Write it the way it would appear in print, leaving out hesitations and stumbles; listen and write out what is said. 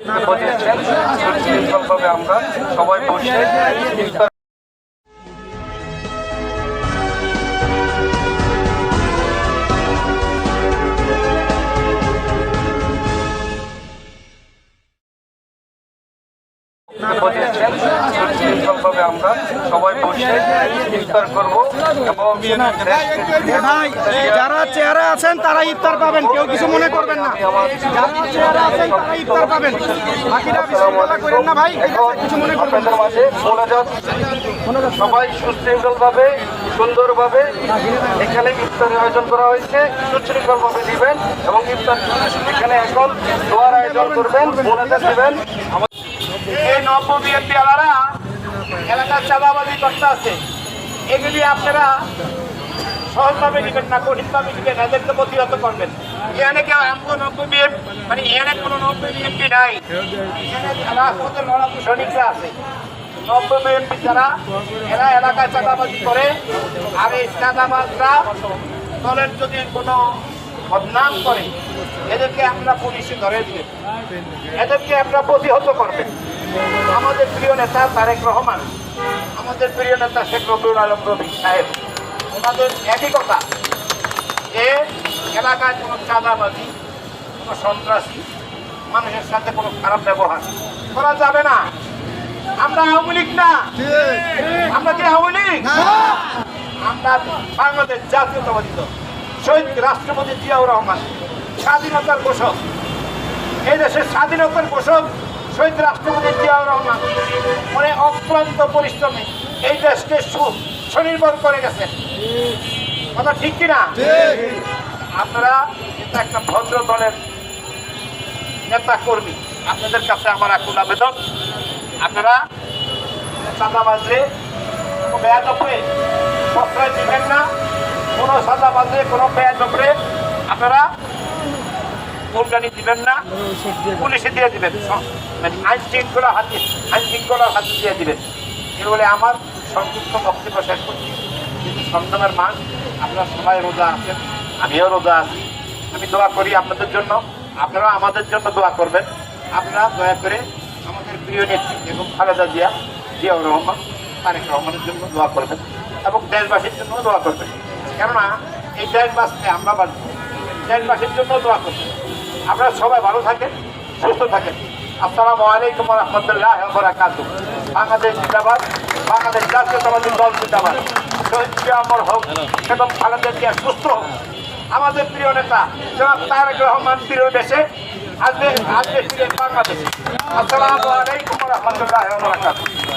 সুশৃঙ্খলভাবে আমরা সবাই বসে সুশৃঙ্খলভাবে আমরা সবাই বসে ইফতার করব এবং যারা চেয়ারে আছেন তারা ইফতার পাবেন, কেউ কিছু মনে করবেন না। যারা চেয়ারে আছেন তারা ইফতার পাবেন, বাকিরা বিশৃঙ্খলা করেন না ভাই, কিছু মনে করবেন না। মাঝে সবাই সুশৃঙ্খলভাবে সুন্দরভাবে এখানে ইফতারের আয়োজন করা হয়েছে। সুশৃঙ্খলভাবে দিবেন এবং ইফতার এখানে এখন দোয়ার আয়োজন করবেন, মোনাজাত দিবেন। এই নব্য বিএনপি আলারা এলাকার চাঁদাবাজি করতে আছে, এগুলি আপনারা সহজভাবে নিবেন না, কঠিনভাবে নিবেন, এদেরকে প্রতিহত করবেন। এখানে কেউ আমগো নব্য বিএনপি মানে এখানে কোনো নব্য বিএনপি নাই, এখানে রাজপথের লড়াকু সৈনিকরা আছে। নব্য বিএনপি যারা এরা এলাকায় চাঁদাবাজি করে, আর এই চাঁদাবাজরা দলের যদি কোনো বদনাম করে এদেরকে আমরা পুলিশে ধরে দিবেন, এদেরকে আমরা প্রতিহত করবেন। আমাদের প্রিয় নেতা তারেক রহমান, আমাদের প্রিয় নেতা শেখ রবিউল আলম রফিক সাহেব, ওনাদের একই কথা যে এলাকায় কোনো চাঁদাবাজি, কোনো সন্ত্রাসী, মানুষের সাথে কোনো খারাপ ব্যবহার করা যাবে না। আমরা আওয়ামী লীগ না, আমরা কি আওয়ামী লীগ? আমরা বাংলাদেশ জাতীয়তাবাদী দল, শহীদ রাষ্ট্রপতি জিয়াউর রহমান, স্বাধীনতার ঘোষক, এই দেশের স্বাধীনতার ঘোষক শহীদ রাষ্ট্রপতি জিয়াউর রহমান মানে অক্লান্ত পরিশ্রমে এই দেশকে স্বনির্ভর করে গেছেন। কথা ঠিক কিনা? আপনারা এটা একটা ভদ্র দলের নেতা কর্মী, আপনাদের কাছে আমার আকুল আবেদন, আপনারা চাঁদাবাজে কোনো বেয়াদপে প্রশ্রয় দিবেন না, কোনো চাঁদাবাজে কোনো বেয়াদপে আপনারা কোরবানি দিবেন না, পুলিশে দিয়ে দিবেন, আইন শৃঙ্খলার হাতে দিয়ে দিবেন। এর বলে আমার সংক্ষিপ্ত বক্তব্য শেষ করছি। কিন্তু সন্তানের মাস, আপনারা সবাই রোজা আছেন, আমিও রোজা আছি। আমি দোয়া করি আপনাদের জন্য, আপনারা আমাদের জন্য দোয়া করবেন। আপনারা দয়া করে আমাদের প্রিয় নেত্রী এবং খালেদা জিয়াউর রহমান, তারেক রহমানের জন্য দোয়া করবেন এবং দেশবাসীর জন্য দোয়া করবেন। কেননা এই দেশ বাঁচতে আমরা বাঁচব, দেশবাসীর জন্য দোয়া করবেন। আপনারা সবাই ভালো থাকেন, সুস্থ থাকেন। আসসালামু আলাইকুম ওয়া রাহমাতুল্লাহি ওয়া বারাকাতুহু। বাংলাদেশ জিন্দাবাদ, বাংলাদেশ জাতীয়তাবাদী দল জিন্দাবাদ। শহীদ জিয়া অমর হোক এবং খালেদা জিয়া সুস্থ হোক। আমাদের প্রিয় নেতা জনাব তারেক রহমান প্রিয় দেশে আসবে ফিরে বাংলাদেশে। আসসালামু আলাইকুম ওয়া রাহমাতুল্লাহি ওয়া বারাকাতুহু।